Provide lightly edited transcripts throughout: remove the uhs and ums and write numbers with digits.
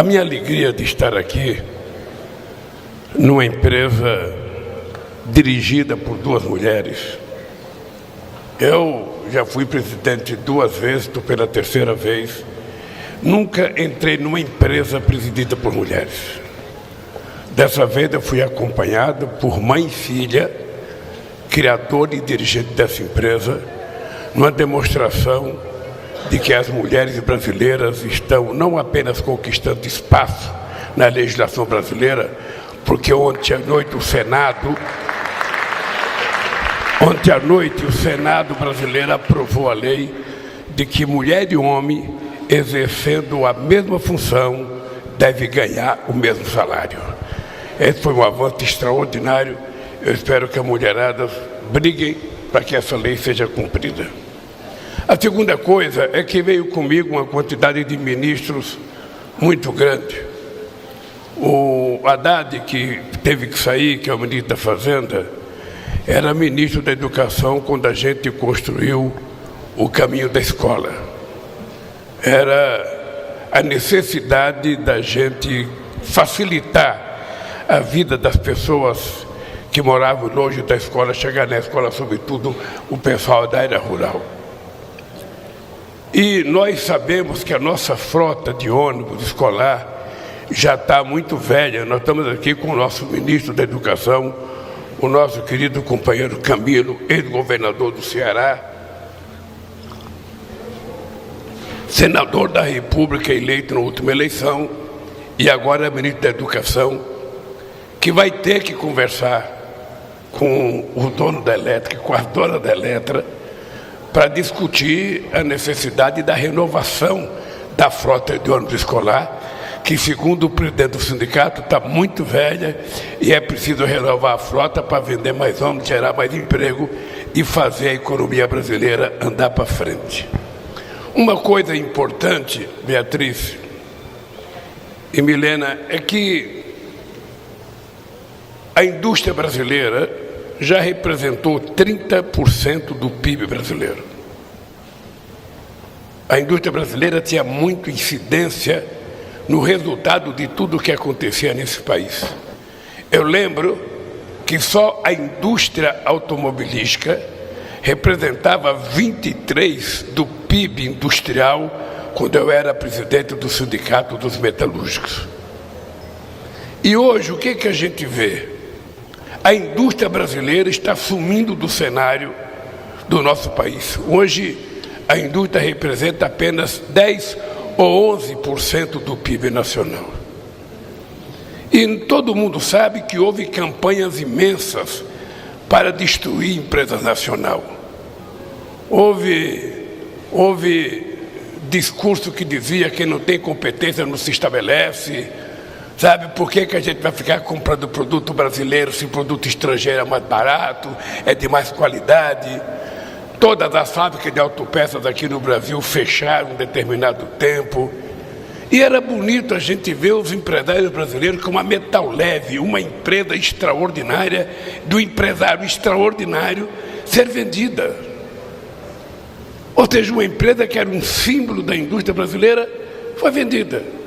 A minha alegria de estar aqui, numa empresa dirigida por duas mulheres. Eu já fui presidente 2 vezes, estou pela 3ª vez. Nunca entrei numa empresa presidida por mulheres. Dessa vez eu fui acompanhado por mãe e filha, criador e dirigente dessa empresa, numa demonstração de que as mulheres brasileiras estão não apenas conquistando espaço na legislação brasileira, porque ontem à noite o Senado brasileiro aprovou a lei de que mulher e homem, exercendo a mesma função, deve ganhar o mesmo salário. Esse foi um avanço extraordinário. Eu espero que a mulherada briguem para que essa lei seja cumprida. A segunda coisa é que veio comigo uma quantidade de ministros muito grande. O Haddad, que teve que sair, que é o ministro da Fazenda, era ministro da Educação quando a gente construiu o caminho da escola. Era a necessidade da gente facilitar a vida das pessoas que moravam longe da escola, chegar na escola, sobretudo o pessoal da área rural. E nós sabemos que a nossa frota de ônibus escolar já está muito velha. Nós estamos aqui com o nosso ministro da Educação, o nosso querido companheiro Camilo, ex-governador do Ceará, senador da República eleito na última eleição e agora é ministro da Educação, que vai ter que conversar com o dono da elétrica, com as donas da elétrica, para discutir a necessidade da renovação da frota de ônibus escolar, que, segundo o presidente do sindicato, está muito velha e é preciso renovar a frota para vender mais ônibus, gerar mais emprego e fazer a economia brasileira andar para frente. Uma coisa importante, Beatriz e Milena, é que a indústria brasileira já representou 30% do PIB brasileiro. A indústria brasileira tinha muita incidência no resultado de tudo o que acontecia nesse país. Eu lembro que só a indústria automobilística representava 23% do PIB industrial quando eu era presidente do Sindicato dos Metalúrgicos. E hoje, o que a gente vê? A indústria brasileira está sumindo do cenário do nosso país. Hoje, a indústria representa apenas 10% ou 11% do PIB nacional. E todo mundo sabe que houve campanhas imensas para destruir a empresa nacional. Houve discurso que dizia que quem não tem competência não se estabelece. Sabe por que a gente vai ficar comprando produto brasileiro se produto estrangeiro é mais barato, é de mais qualidade? Todas as fábricas de autopeças aqui no Brasil fecharam em determinado tempo. E era bonito a gente ver os empresários brasileiros como a Metal Leve, uma empresa extraordinária, do empresário extraordinário, ser vendida. Ou seja, uma empresa que era um símbolo da indústria brasileira foi vendida.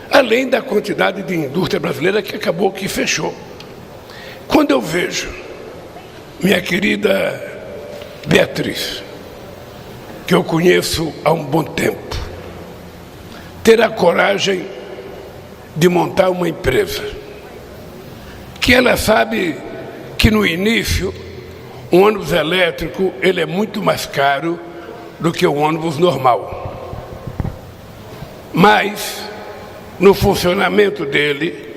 Além da quantidade de indústria brasileira que acabou que fechou. Quando eu vejo minha querida Beatriz, que eu conheço há um bom tempo, ter a coragem de montar uma empresa, que ela sabe que no início um ônibus elétrico ele é muito mais caro do que um ônibus normal. Mas no funcionamento dele,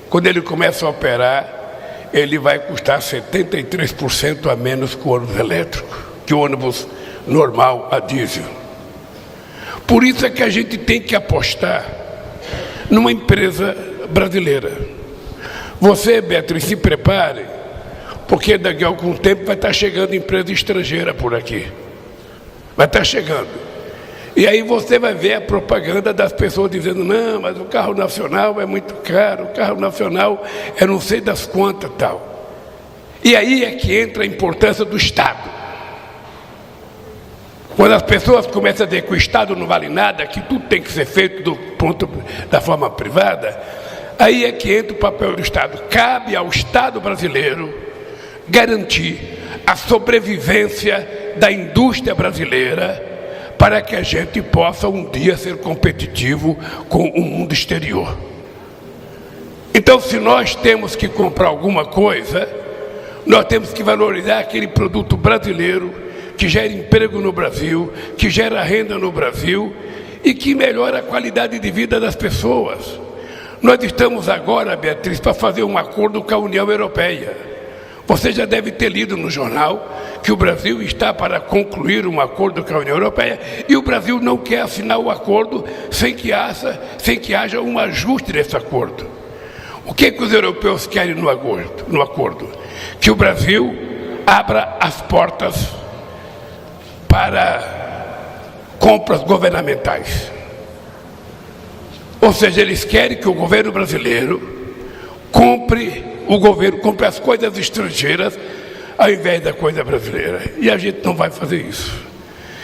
quando ele começa a operar, ele vai custar 73% a menos que o ônibus elétrico, que o ônibus normal a diesel. Por isso é que a gente tem que apostar numa empresa brasileira. Você, Beatriz, se prepare, porque daqui a algum tempo vai estar chegando empresa estrangeira por aqui. Vai estar chegando. E aí você vai ver a propaganda das pessoas dizendo, não, mas o carro nacional é muito caro, o carro nacional é não sei das quantas tal. E aí é que entra a importância do Estado. Quando as pessoas começam a dizer que o Estado não vale nada, que tudo tem que ser feito do ponto da forma privada, aí é que entra o papel do Estado. Cabe ao Estado brasileiro garantir a sobrevivência da indústria brasileira para que a gente possa um dia ser competitivo com o mundo exterior. Então, se nós temos que comprar alguma coisa, nós temos que valorizar aquele produto brasileiro que gera emprego no Brasil, que gera renda no Brasil e que melhora a qualidade de vida das pessoas. Nós estamos agora, Beatriz, para fazer um acordo com a União Europeia. Você já deve ter lido no jornal que o Brasil está para concluir um acordo com a União Europeia e o Brasil não quer assinar o acordo sem que haja um ajuste desse acordo. O que os europeus querem no acordo? Que o Brasil abra as portas para compras governamentais. Ou seja, eles querem que o governo brasileiro compre as coisas estrangeiras ao invés da coisa brasileira. E a gente não vai fazer isso.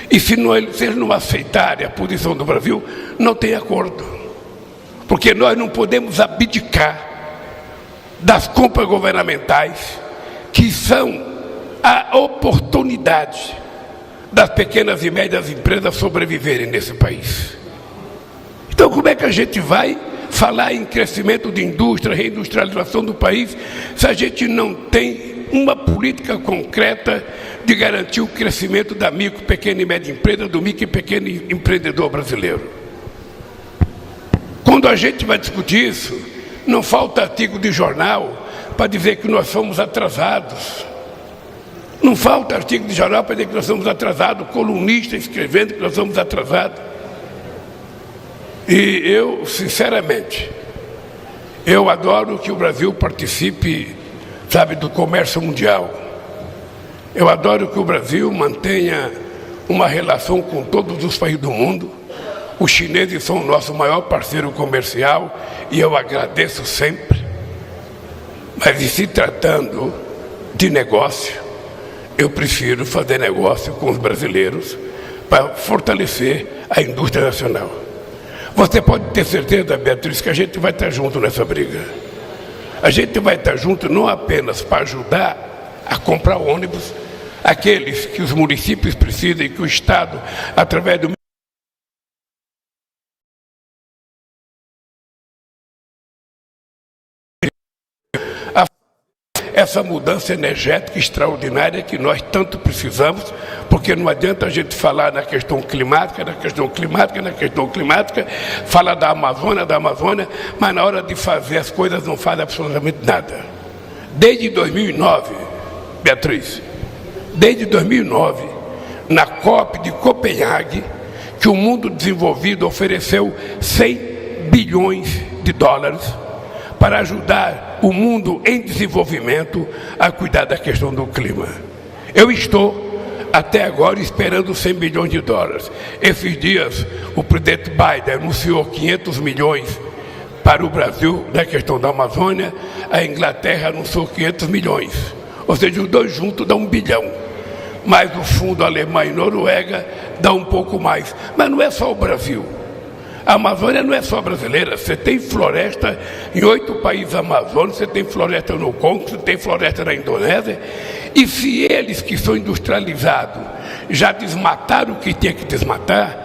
E se eles não aceitarem a posição do Brasil, não tem acordo. Porque nós não podemos abdicar das compras governamentais, que são a oportunidade das pequenas e médias empresas sobreviverem nesse país. Então, como é que a gente vai falar em crescimento de indústria, reindustrialização do país, se a gente não tem uma política concreta de garantir o crescimento da micro, pequena e média empresa, do micro e pequeno empreendedor brasileiro? Quando a gente vai discutir isso, não falta artigo de jornal para dizer que nós somos atrasados. Não falta artigo de jornal para dizer que nós somos atrasados, colunista escrevendo que nós somos atrasados. E eu, sinceramente, eu adoro que o Brasil participe, do comércio mundial. Eu adoro que o Brasil mantenha uma relação com todos os países do mundo. Os chineses são o nosso maior parceiro comercial e eu agradeço sempre. Mas em se tratando de negócio, eu prefiro fazer negócio com os brasileiros para fortalecer a indústria nacional. Você pode ter certeza, Beatriz, que a gente vai estar junto nessa briga. A gente vai estar junto não apenas para ajudar a comprar ônibus, aqueles que os municípios precisam e que o Estado, através do essa mudança energética extraordinária que nós tanto precisamos, porque não adianta a gente falar na questão climática, falar da Amazônia, mas na hora de fazer as coisas não faz absolutamente nada. Desde 2009, Beatriz, na COP de Copenhague, que o mundo desenvolvido ofereceu 100 bilhões de dólares para ajudar o mundo em desenvolvimento a cuidar da questão do clima. Eu estou, até agora, esperando 100 bilhões de dólares. Esses dias, o presidente Biden anunciou 500 milhões para o Brasil na questão da Amazônia, a Inglaterra anunciou 500 milhões. Ou seja, os dois juntos dão 1 bilhão. Mas o fundo Alemanha e Noruega dá um pouco mais. Mas não é só o Brasil. A Amazônia não é só brasileira, você tem floresta em 8 países amazônicos, você tem floresta no Congo, você tem floresta na Indonésia, e se eles que são industrializados já desmataram o que tinha que desmatar,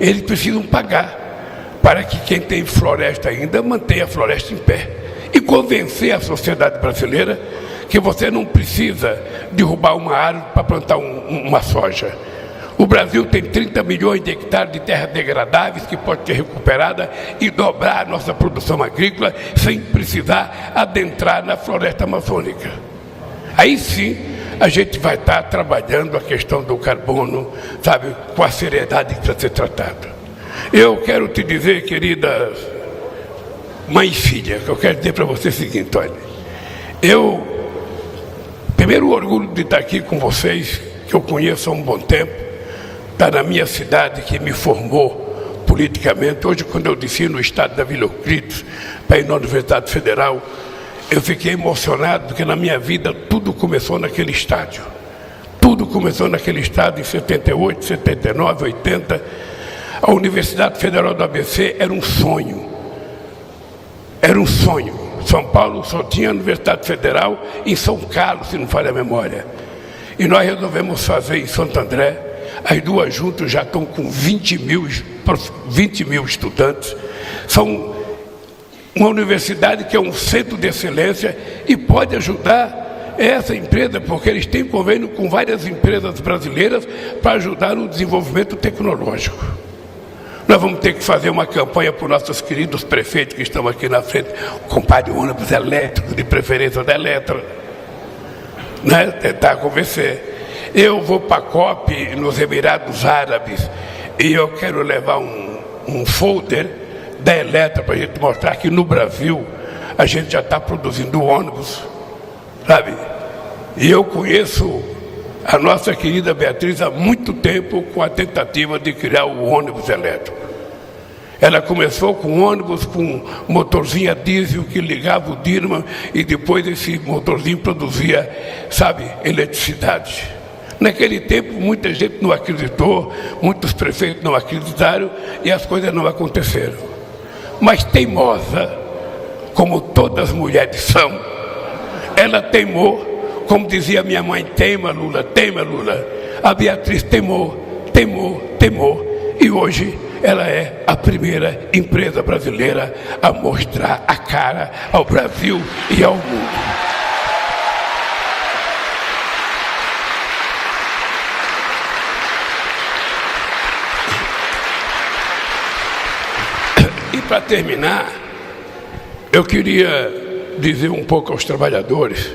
eles precisam pagar para que quem tem floresta ainda mantenha a floresta em pé. E convencer a sociedade brasileira que você não precisa derrubar uma árvore para plantar uma soja. O Brasil tem 30 milhões de hectares de terras degradáveis que pode ser recuperada e dobrar a nossa produção agrícola sem precisar adentrar na floresta amazônica. Aí sim a gente vai estar trabalhando a questão do carbono, com a seriedade que precisa ser tratada. Eu quero te dizer, querida mãe e filha, que eu quero dizer para você o seguinte, olha, primeiro orgulho de estar aqui com vocês, que eu conheço há um bom tempo, está na minha cidade, que me formou politicamente. Hoje, quando eu desci no estado da Vila Euclides, para ir na Universidade Federal, eu fiquei emocionado, porque na minha vida tudo começou naquele estádio. Tudo Tudo começou naquele estado em 78, 79, 80. A Universidade Federal do ABC era um sonho. Era um sonho. São Paulo só tinha a Universidade Federal em São Carlos, se não falha a memória. E nós resolvemos fazer em Santo André. As duas juntas já estão com 20 mil estudantes. São uma universidade que é um centro de excelência e pode ajudar essa empresa, porque eles têm convênio com várias empresas brasileiras para ajudar no desenvolvimento tecnológico. Nós vamos ter que fazer uma campanha para os nossos queridos prefeitos que estão aqui na frente, compadre ônibus elétrico, de preferência da Eletra, né? Tentar convencer. Eu vou para a COP nos Emirados Árabes e eu quero levar um folder da Eletra para a gente mostrar que no Brasil a gente já está produzindo ônibus, sabe? E eu conheço a nossa querida Beatriz há muito tempo com a tentativa de criar o ônibus elétrico. Ela começou com um ônibus com motorzinho a diesel que ligava o dínamo e depois esse motorzinho produzia, sabe, eletricidade. Naquele tempo muita gente não acreditou, muitos prefeitos não acreditaram e as coisas não aconteceram. Mas teimosa, como todas as mulheres são, ela teimou. Como dizia minha mãe, teima Lula, teima Lula. A Beatriz teimou, teimou, teimou. E hoje ela é a primeira empresa brasileira a mostrar a cara ao Brasil e ao mundo. E para terminar, eu queria dizer um pouco aos trabalhadores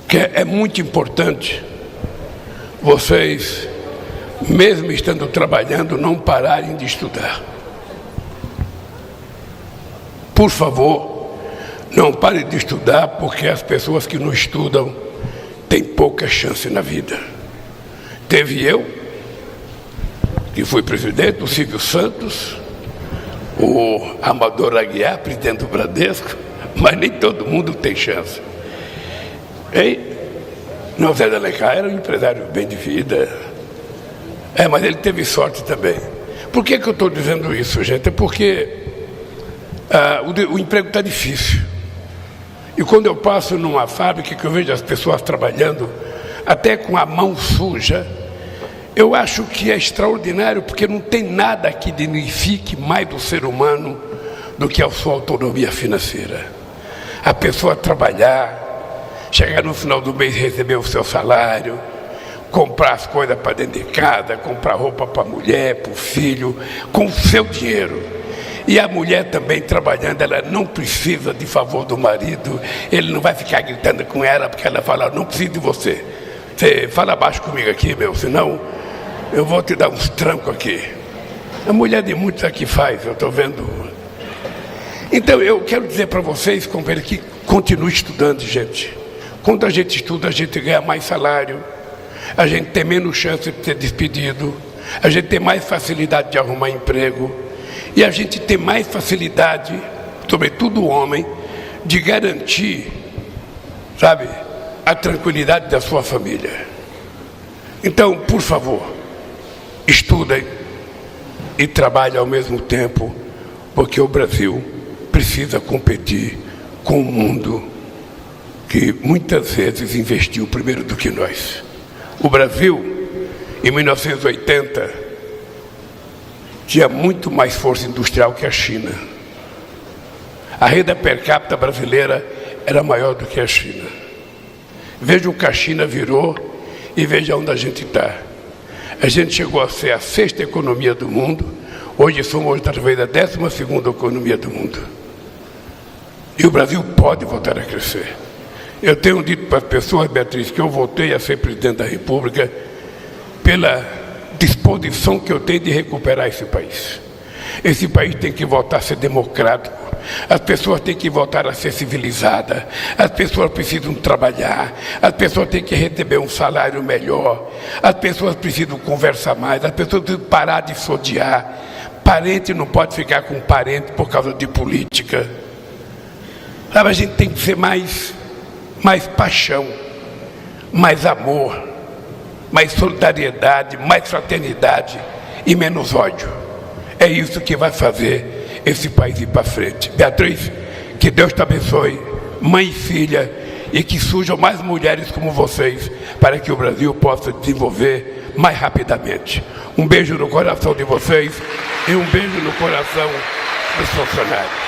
que é muito importante vocês, mesmo estando trabalhando, não pararem de estudar. Por favor, não parem de estudar, porque as pessoas que não estudam têm pouca chance na vida. Teve eu, que fui presidente, o Silvio Santos, o Amador Aguiar, presidente do Bradesco, mas nem todo mundo tem chance. Não, Zé de Alencar era um empresário bem de vida. Mas ele teve sorte também. Por que eu estou dizendo isso, gente? É porque o emprego está difícil. E quando eu passo numa fábrica que eu vejo as pessoas trabalhando, até com a mão suja, eu acho que é extraordinário, porque não tem nada que dignifique mais do ser humano do que a sua autonomia financeira. A pessoa trabalhar, chegar no final do mês e receber o seu salário, comprar as coisas para dentro de casa, comprar roupa para a mulher, para o filho, com o seu dinheiro. E a mulher também trabalhando, ela não precisa de favor do marido, ele não vai ficar gritando com ela, porque ela fala, não preciso de você. Você fala baixo comigo aqui, senão eu vou te dar uns trancos aqui. A mulher de muitos aqui faz, eu estou vendo. Então eu quero dizer para vocês, companheiro, que continue estudando, gente. Quando a gente estuda, a gente ganha mais salário, a gente tem menos chance de ser despedido, a gente tem mais facilidade de arrumar emprego e a gente tem mais facilidade, sobretudo o homem, de garantir, sabe, a tranquilidade da sua família. Então, por favor, estudem e trabalhem ao mesmo tempo, porque o Brasil precisa competir com o mundo que muitas vezes investiu primeiro do que nós. O Brasil, em 1980, tinha muito mais força industrial que a China. A renda per capita brasileira era maior do que a China. Veja o que a China virou e veja onde a gente está. A gente chegou a ser a 6ª economia do mundo, hoje somos talvez a 12ª economia do mundo. E o Brasil pode voltar a crescer. Eu tenho dito para as pessoas, Beatriz, que eu voltei a ser presidente da República pela disposição que eu tenho de recuperar esse país. Esse país tem que voltar a ser democrático, as pessoas têm que voltar a ser civilizadas, as pessoas precisam trabalhar, as pessoas têm que receber um salário melhor, as pessoas precisam conversar mais, as pessoas precisam parar de se odiar. Parente não pode ficar com parente por causa de política. Sabe, a gente tem que ser mais paixão, mais amor, mais solidariedade, mais fraternidade e menos ódio. É isso que vai fazer esse país ir para frente. Beatriz, que Deus te abençoe, mãe e filha, e que surjam mais mulheres como vocês, para que o Brasil possa desenvolver mais rapidamente. Um beijo no coração de vocês e um beijo no coração dos funcionários.